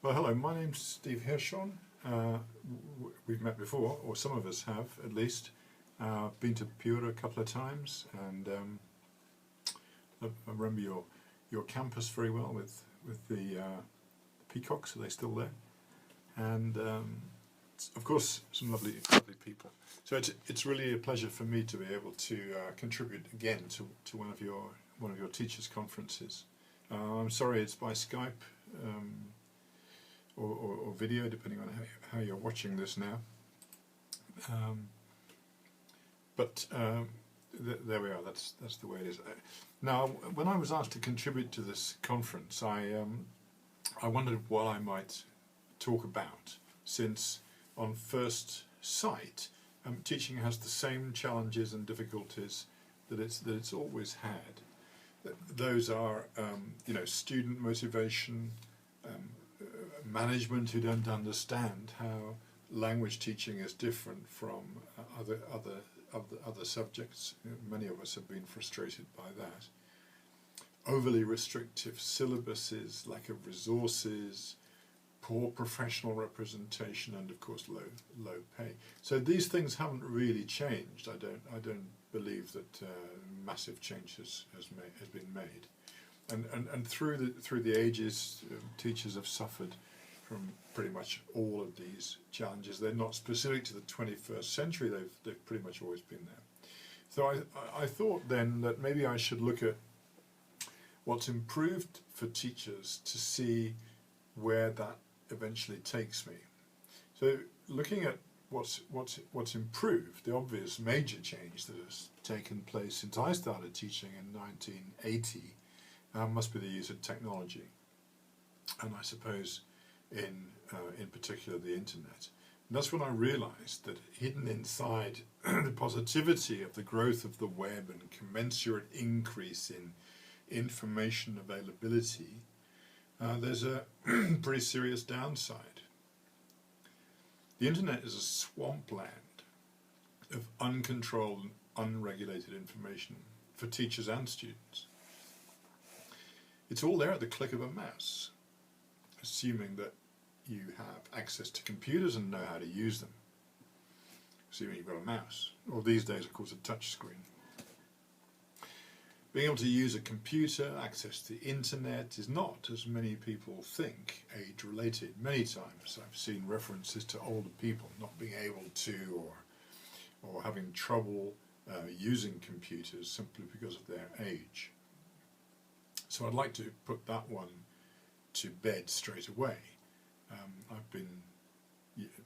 Well, hello, my name's Steve Hirschhorn. We've met before, or some of us have at least. Been to Peru a couple of times, and I remember your campus very well with the peacocks. Are they still there? And of course, some lovely people. So it's really a pleasure for me to be able to contribute again to one of your teachers' conferences. I'm sorry it's by Skype. Or video, depending on how you're watching this now. There we are. That's the way it is. Now, when I was asked to contribute to this conference, I wondered what I might talk about, since on first sight, teaching has the same challenges and difficulties that it's always had. Those are, student motivation. Management who don't understand how language teaching is different from other subjects. Many of us have been frustrated by that. Overly restrictive syllabuses, lack of resources, poor professional representation, and of course low pay. So these things haven't really changed. I don't believe that massive change has been made. And through the ages, teachers have suffered from pretty much all of these challenges. They're not specific to the 21st century. They've pretty much always been there. So I thought then that maybe I should look at what's improved for teachers to see where that eventually takes me. So looking at what's improved, the obvious major change that has taken place since I started teaching in 1980 must be the use of technology, and I suppose in particular the internet. And that's when I realized that hidden inside the positivity of the growth of the web and commensurate increase in information availability, there's a pretty serious downside. The internet is a swampland of uncontrolled and unregulated information for teachers and students. It's all there at the click of a mouse, assuming that you have access to computers and know how to use them. Assuming you've got a mouse, or these days, of course, a touch screen. Being able to use a computer, access to the internet, is not, as many people think, age-related. Many times I've seen references to older people not being able to, or having trouble using computers simply because of their age. So I'd like to put that one to bed straight away.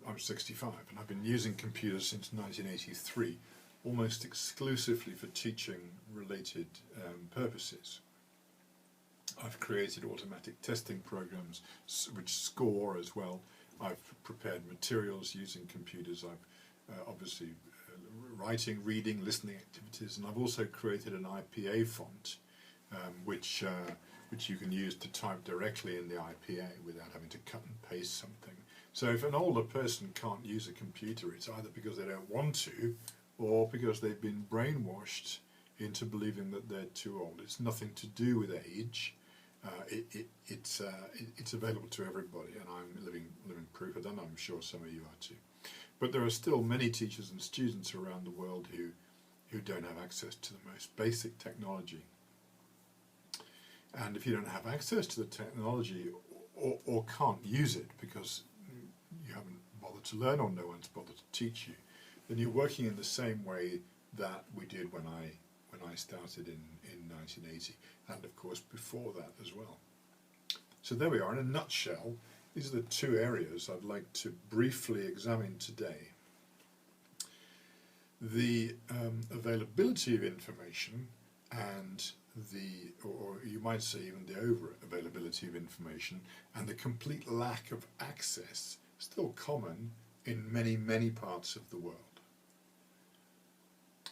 I'm 65 and I've been using computers since 1983, almost exclusively for teaching related purposes. I've created automatic testing programs which score as well. I've prepared materials using computers. I've obviously writing, reading, listening activities, and I've also created an IPA font which you can use to type directly in the IPA without having to cut and paste something. So if an older person can't use a computer, it's either because they don't want to, or because they've been brainwashed into believing that they're too old. It's nothing to do with age. It's available to everybody, and I'm living proof of that, and I'm sure some of you are too. But there are still many teachers and students around the world who don't have access to the most basic technology. And if you don't have access to the technology or can't use it because you haven't bothered to learn or no one's bothered to teach you, then you're working in the same way that we did when I started in 1980, and of course before that as well. So there we are. In a nutshell, these are the two areas I'd like to briefly examine today. The availability of information and or you might say even the over-availability of information, and the complete lack of access, still common in many parts of the world.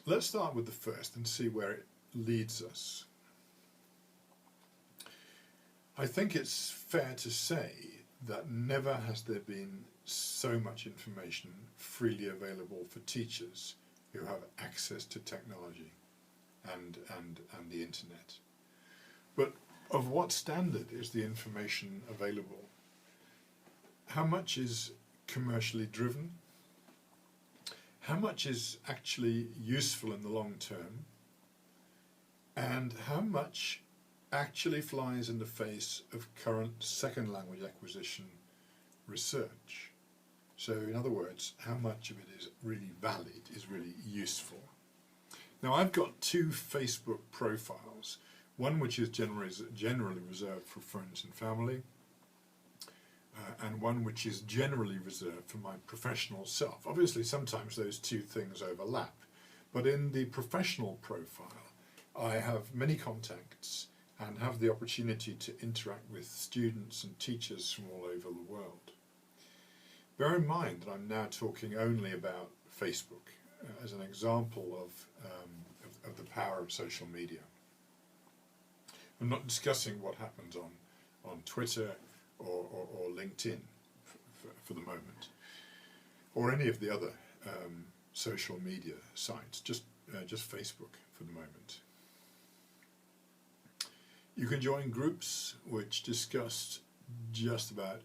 Let's start with the first and see where it leads us. I think it's fair to say that never has there been so much information freely available for teachers who have access to technology and the internet. But of what standard is the information available? how much is commercially driven, how much is actually useful in the long term, and how much actually flies in the face of current second language acquisition research. So in other words, how much of it is really valid, is really useful. Now I've got two Facebook profiles, one which is generally reserved for friends and family, and one which is generally reserved for my professional self. Obviously sometimes those two things overlap, but in the professional profile I have many contacts and have the opportunity to interact with students and teachers from all over the world. Bear in mind that I'm now talking only about Facebook as an example of the power of social media. I'm not discussing what happens on Twitter or LinkedIn for the moment, or any of the other social media sites, just Facebook for the moment. You can join groups which discuss just about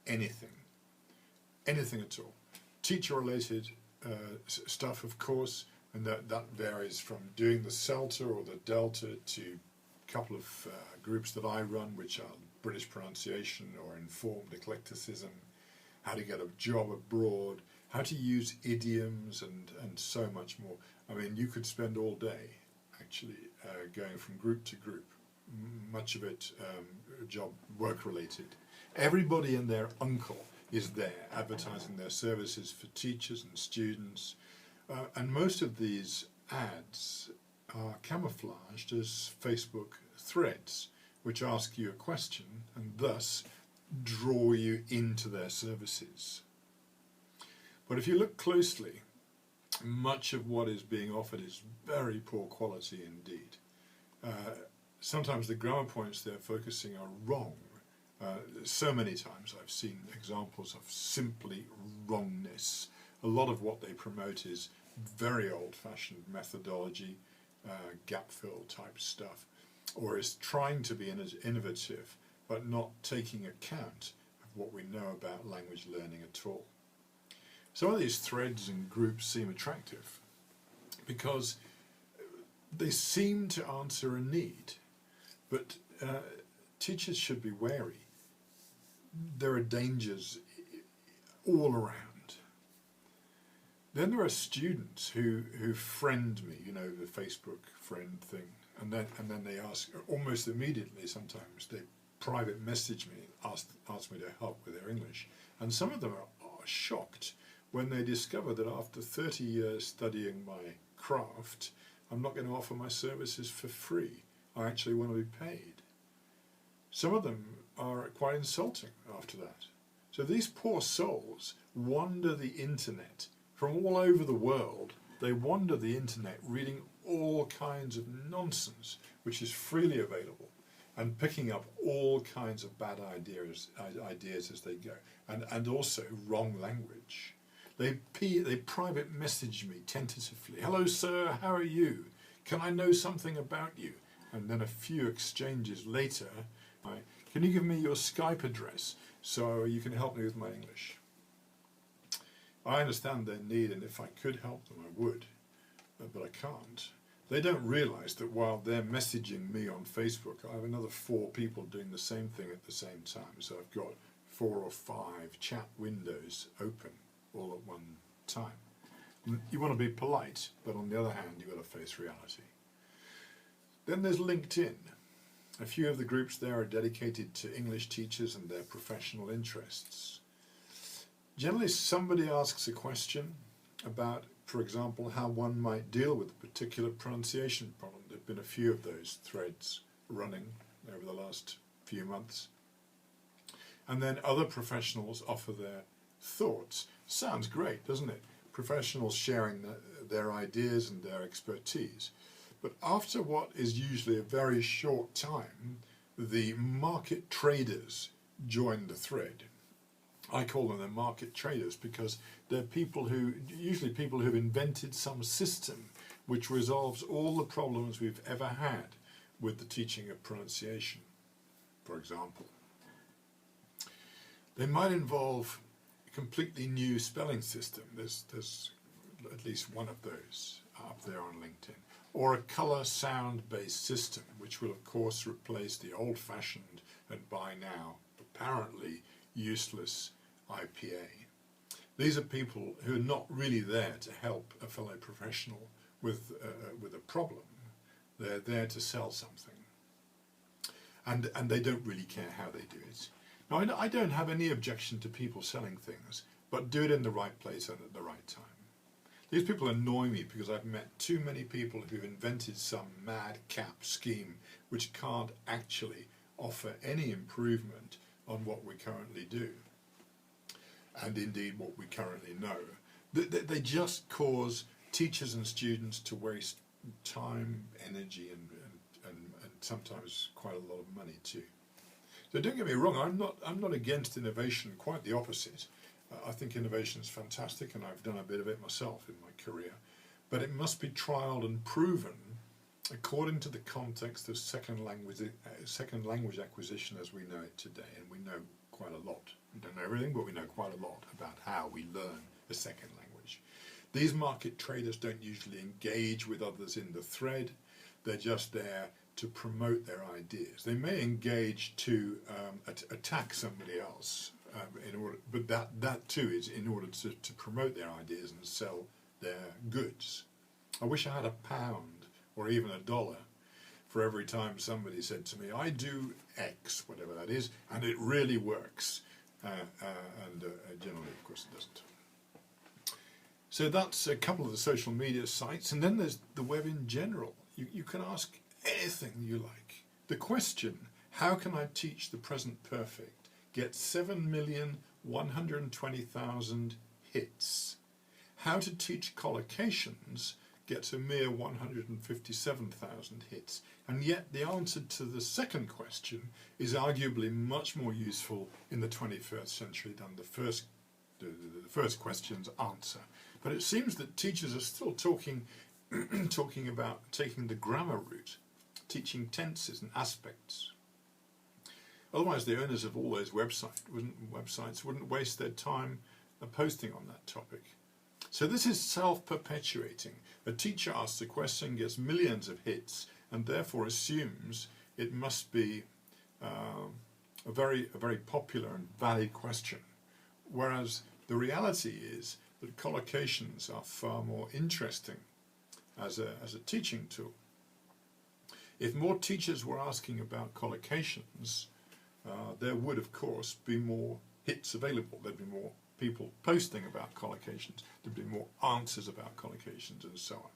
anything at all. Teacher-related stuff, of course, and that varies from doing the CELTA or the Delta to a couple of groups that I run, which are British pronunciation or informed eclecticism, how to get a job abroad, how to use idioms, and so much more. I mean, you could spend all day actually going from group to group, much of it work-related. Everybody and their uncle is there advertising their services for teachers and students, and most of these ads are camouflaged as Facebook threads which ask you a question and thus draw you into their services. But if you look closely, much of what is being offered is very poor quality indeed. Sometimes the grammar points they're focusing are wrong. So many times I've seen examples of simply wrongness. A lot of what they promote is very old-fashioned methodology, gap-fill type stuff, or is trying to be innovative but not taking account of what we know about language learning at all. Some of these threads and groups seem attractive because they seem to answer a need, but teachers should be wary. There are dangers all around. Then there are students who friend me, you know, the Facebook friend thing, and then they ask almost immediately. Sometimes they private message me, ask me to help with their English, and some of them are shocked when they discover that after 30 years studying my craft, I'm not going to offer my services for free. I actually want to be paid. Some of them are quite insulting after that. So these poor souls wander the internet from all over the world. They wander the internet reading all kinds of nonsense which is freely available and picking up all kinds of bad ideas as they go, and also wrong language. They private message me tentatively. Hello sir, how are you? Can I know something about you? And then a few exchanges later, can you give me your Skype address so you can help me with my English? I understand their need, and if I could help them I would, but I can't. They don't realise that while they're messaging me on Facebook, I have another 4 people doing the same thing at the same time. So I've got 4 or 5 chat windows open all at one time. You want to be polite, but on the other hand, you've got to face reality. Then there's LinkedIn. A few of the groups there are dedicated to English teachers and their professional interests. Generally, somebody asks a question about, for example, how one might deal with a particular pronunciation problem. There have been a few of those threads running over the last few months. And then other professionals offer their thoughts. Sounds great, doesn't it? Professionals sharing their ideas and their expertise. But after what is usually a very short time, the market traders join the thread. I call them the market traders because they're usually people who've invented some system which resolves all the problems we've ever had with the teaching of pronunciation, for example. They might involve a completely new spelling system. There's at least one of those up there on LinkedIn. Or a colour sound-based system, which will of course replace the old-fashioned and by now apparently useless IPA. These are people who are not really there to help a fellow professional with a problem. They're there to sell something. And they don't really care how they do it. Now, I don't have any objection to people selling things, but do it in the right place and at the right time. These people annoy me because I've met too many people who've invented some madcap scheme which can't actually offer any improvement on what we currently do, and indeed what we currently know. They just cause teachers and students to waste time, energy, and sometimes quite a lot of money too. So don't get me wrong, I'm not against innovation, quite the opposite. I think innovation is fantastic, and I've done a bit of it myself in my career, but it must be trialled and proven according to the context of second language acquisition as we know it today, and we know quite a lot. We don't know everything, but we know quite a lot about how we learn a second language. These market traders don't usually engage with others in the thread. They're just there to promote their ideas. They may engage to attack somebody else, but that too is in order to promote their ideas and sell their goods. I wish I had £1 or even $1 for every time somebody said to me, I do X, whatever that is, and it really works. Generally, of course, it doesn't. So that's a couple of the social media sites, and then there's the web in general. You can ask anything you like. The question, how can I teach the present perfect, gets 7,120,000 hits. How to teach collocations gets a mere 157,000 hits. And yet the answer to the second question is arguably much more useful in the 21st century than the first question's answer. But it seems that teachers are still talking about taking the grammar route, teaching tenses and aspects. Otherwise, the owners of all those websites wouldn't waste their time posting on that topic. So this is self-perpetuating. A teacher asks a question, gets millions of hits, and therefore assumes it must be a very popular and valid question. Whereas the reality is that collocations are far more interesting as a teaching tool. If more teachers were asking about collocations, there would, of course, be more hits available. There'd be more people posting about collocations. There'd be more answers about collocations, and so on.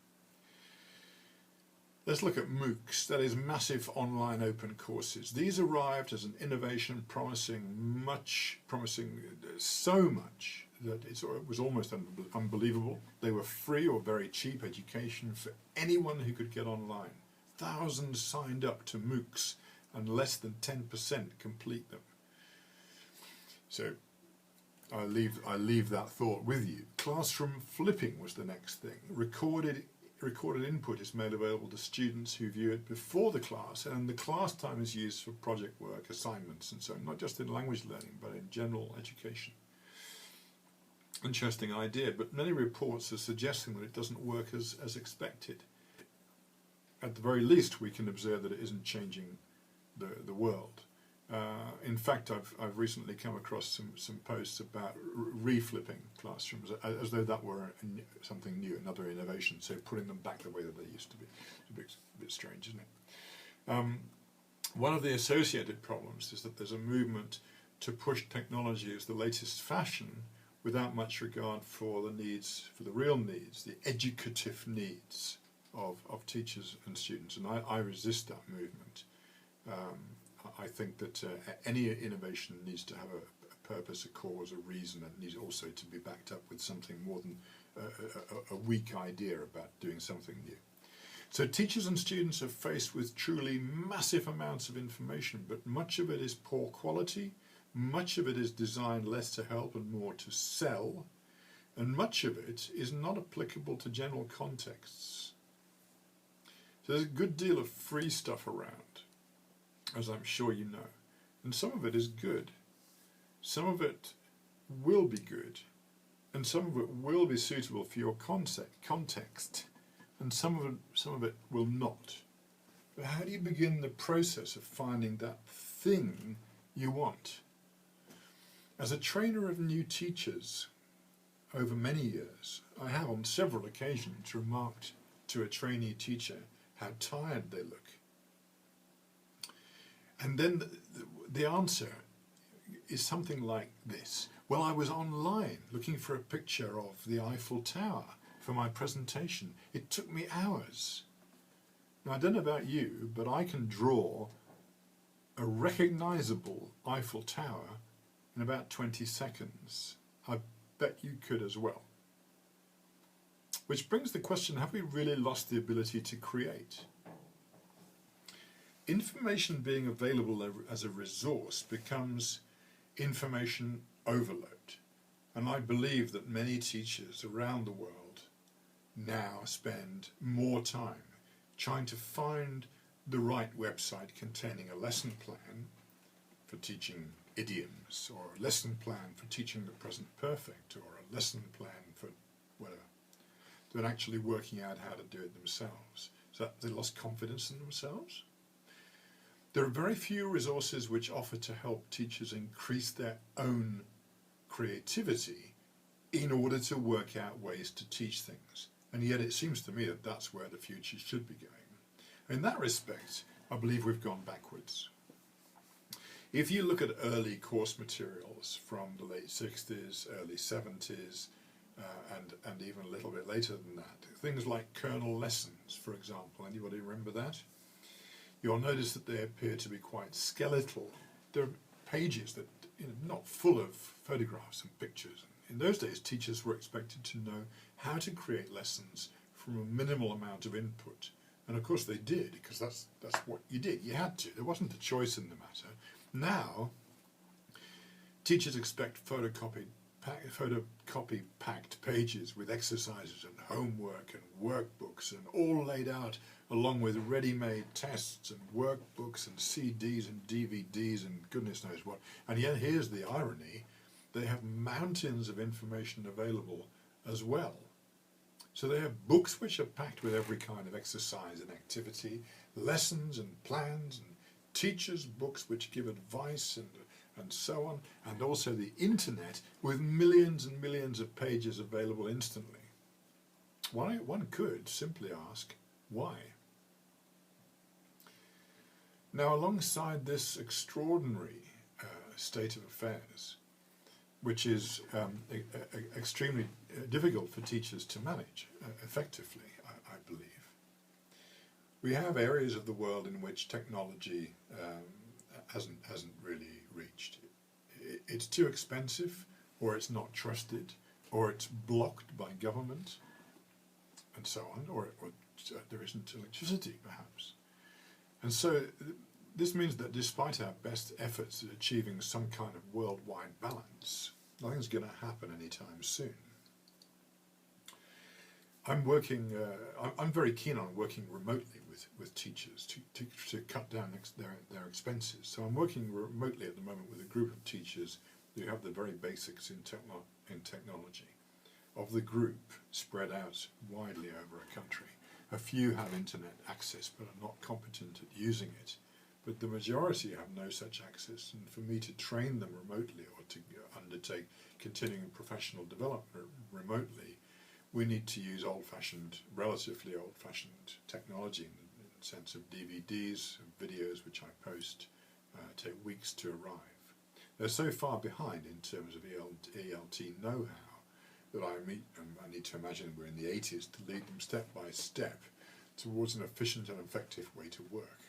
Let's look at MOOCs, that is massive online open courses. These arrived as an innovation promising so much that it was almost unbelievable. They were free or very cheap education for anyone who could get online. Thousands signed up to MOOCs and less than 10% complete them. So I leave that thought with you. Classroom flipping was the next thing. Recorded input is made available to students who view it before the class, and the class time is used for project work, assignments, and so on, not just in language learning, but in general education. Interesting idea, but many reports are suggesting that it doesn't work as expected. At the very least, we can observe that it isn't changing the world. In fact, I've recently come across some posts about reflipping classrooms, as though that were something new, another innovation, so putting them back the way that they used to be. It's a bit strange, isn't it? One of the associated problems is that there's a movement to push technology as the latest fashion without much regard for the needs, for the real needs, the educative needs of teachers and students, and I resist that movement. I think that any innovation needs to have a purpose, a cause, a reason, and needs also to be backed up with something more than a weak idea about doing something new. So teachers and students are faced with truly massive amounts of information, but much of it is poor quality, much of it is designed less to help and more to sell, and much of it is not applicable to general contexts. So there's a good deal of free stuff around, as I'm sure you know, and some of it is good. some of it will be good, and some of it will be suitable for your context, and some of it will not. But how do you begin the process of finding that thing you want? As a trainer of new teachers over many years, I have on several occasions remarked to a trainee teacher how tired they look. And then the answer is something like this. Well, I was online looking for a picture of the Eiffel Tower for my presentation. It took me hours. Now, I don't know about you, but I can draw a recognizable Eiffel Tower in about 20 seconds. I bet you could as well. Which brings the question, have we really lost the ability to create? Information being available as a resource becomes information overload. And I believe that many teachers around the world now spend more time trying to find the right website containing a lesson plan for teaching idioms, or a lesson plan for teaching the present perfect, or a lesson plan for whatever, than actually working out how to do it themselves. So they lost confidence in themselves. There are very few resources which offer to help teachers increase their own creativity in order to work out ways to teach things. And yet it seems to me that that's where the future should be going. In that respect, I believe we've gone backwards. If you look at early course materials from the late 60s, early 70s, and even a little bit later than that, things like kernel lessons, for example, anybody remember that? You'll notice that they appear to be quite skeletal. They're pages that, not full of photographs and pictures. In those days, teachers were expected to know how to create lessons from a minimal amount of input. And of course they did, because that's what you did. You had to. There wasn't a choice in the matter. Now, teachers expect photocopy-packed pages with exercises and homework and workbooks, and all laid out along with ready-made tests and workbooks and CDs and DVDs and goodness knows what. And yet here's the irony, they have mountains of information available as well. So they have books which are packed with every kind of exercise and activity, lessons and plans, and teachers' books which give advice and so on, and also the internet with millions and millions of pages available instantly. One could simply ask, why? Now, alongside this extraordinary state of affairs, which is extremely difficult for teachers to manage effectively, I believe, we have areas of the world in which technology hasn't really reached. It's too expensive, or it's not trusted, or it's blocked by government, and so on, or there isn't electricity, perhaps. And so this means that despite our best efforts at achieving some kind of worldwide balance, nothing's going to happen anytime soon. I'm very keen on working remotely with teachers to cut down their expenses. So I'm working remotely at the moment with a group of teachers who have the very basics in technology. Of the group spread out widely over a country, a few have internet access but are not competent at using it. But the majority have no such access, and for me to train them remotely or to undertake continuing professional development remotely, we need to use relatively old-fashioned technology in the sense of DVDs and videos which I post take weeks to arrive. They're so far behind in terms of ELT know-how that I need to imagine we're in the 80s to lead them step by step towards an efficient and effective way to work.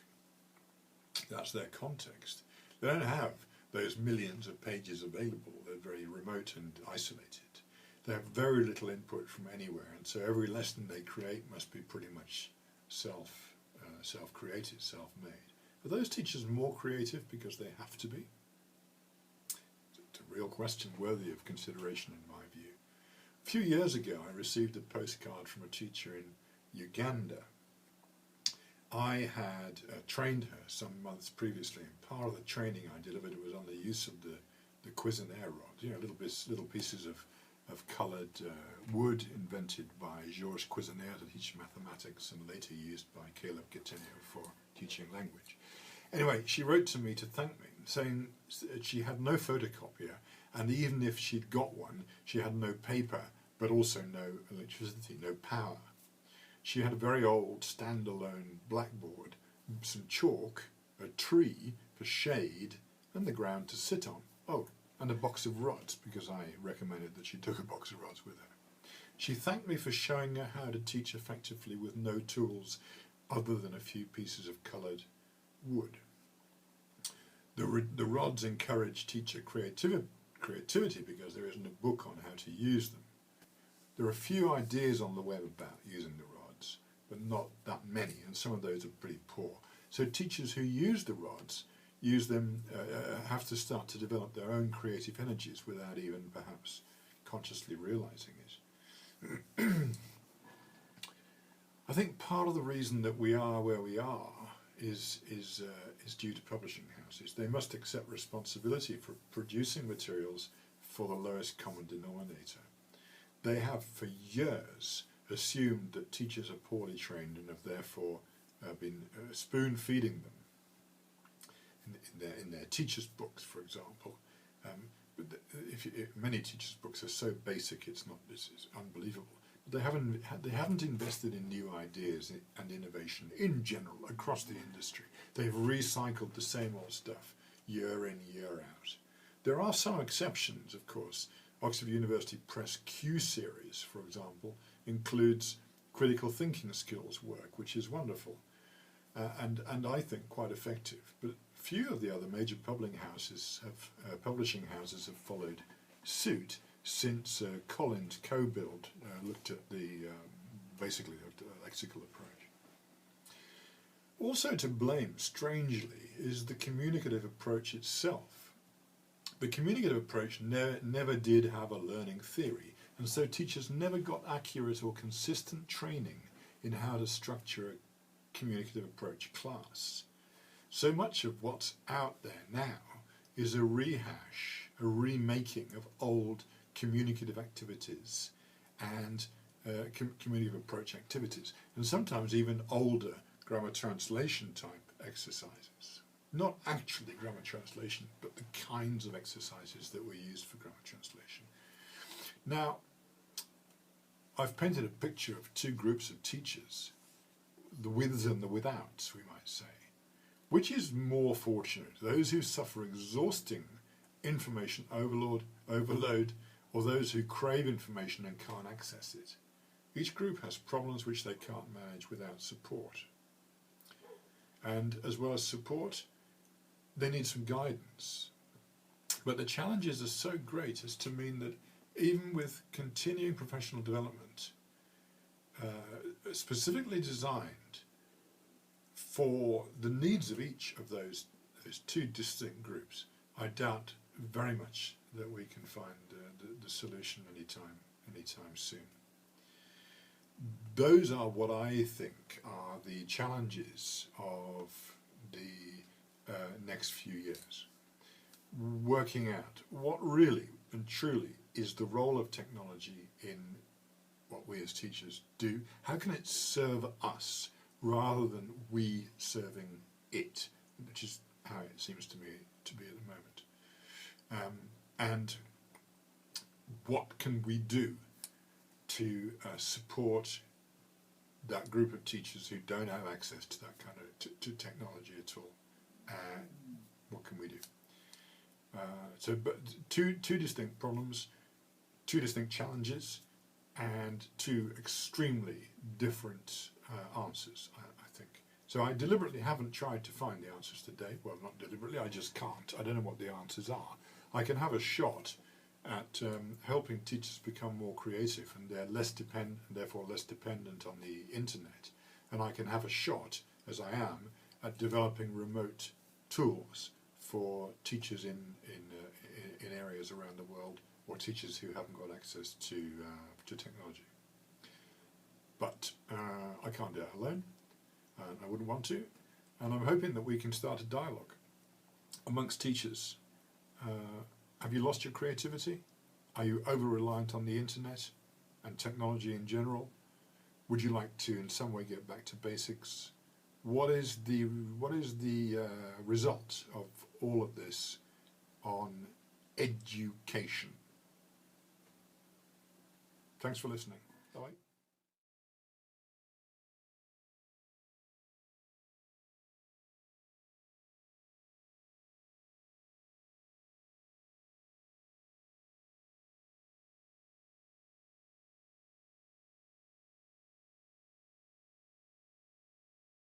That's their context. They don't have those millions of pages available. They're very remote and isolated. They have very little input from anywhere, and so every lesson they create must be pretty much self-created, self-made. Are those teachers more creative because they have to be? It's a real question worthy of consideration in my view. A few years ago I received a postcard from a teacher in Uganda. I had trained her some months previously, and part of the training I did of it was on the use of the the Cuisenaire rods, little pieces of coloured wood invented by Georges Cuisenaire to teach mathematics and later used by Caleb Gatenio for teaching language. Anyway, she wrote to me to thank me, saying she had no photocopier, and even if she'd got one, she had no paper, but also no electricity, no power. She had a very old standalone blackboard, some chalk, a tree for shade, and the ground to sit on. Oh, and a box of rods, because I recommended that she took a box of rods with her. She thanked me for showing her how to teach effectively with no tools other than a few pieces of coloured wood. The rods encourage teacher creativity because there isn't a book on how to use them. There are a few ideas on the web about using the rods, but not that many, and some of those are pretty poor. So teachers who use the rods have to start to develop their own creative energies without even perhaps consciously realizing it. I think part of the reason that we are where we are is due to publishing houses. They must accept responsibility for producing materials for the lowest common denominator. They have for years assumed that teachers are poorly trained and have therefore been spoon-feeding them in their teachers' books, for example. Many teachers' books are so basic, it's unbelievable. But they haven't invested in new ideas and innovation in general across the industry. They've recycled the same old stuff year in, year out. There are some exceptions, of course. Oxford University Press Q series, for example, includes critical thinking skills work, which is wonderful and I think quite effective. But few of the other major publishing houses have followed suit since Collins co-build looked at the lexical approach. Also to blame, strangely, is the communicative approach itself. The communicative approach never did have a learning theory, and so teachers never got accurate or consistent training in how to structure a communicative approach class. So much of what's out there now is a rehash, a remaking of old communicative activities and communicative approach activities, and sometimes even older grammar translation type exercises. Not actually grammar translation, but the kinds of exercises that were used for grammar translation. Now, I've painted a picture of two groups of teachers, the withs and the withouts, we might say. Which is more fortunate, those who suffer exhausting information overload, or those who crave information and can't access it? Each group has problems which they can't manage without support. And as well as support, they need some guidance. But the challenges are so great as to mean that even with continuing professional development, specifically designed for the needs of each of those two distinct groups, I doubt very much that we can find the solution anytime soon. Those are what I think are the challenges of the next few years. Working out what really and truly is the role of technology in what we as teachers do. How can it serve us rather than we serving it, which is how it seems to me to be at the moment. And what can we do to support that group of teachers who don't have access to that kind of to technology at all? What can we do? But two distinct problems, two distinct challenges, and two extremely different answers, I think. So I deliberately haven't tried to find the answers today. Well, not deliberately, I just can't. I don't know what the answers are. I can have a shot at helping teachers become more creative, and they're less dependent, and therefore less dependent on the internet. And I can have a shot, as I am, at developing remote tools for teachers in areas around the world, or teachers who haven't got access to technology. But I can't do it alone, and I wouldn't want to, and I'm hoping that we can start a dialogue amongst teachers Have you lost your creativity? Are you over-reliant on the internet and technology in general? Would you like to in some way get back to basics? What is the result of all of this on education? Thanks for listening. Bye.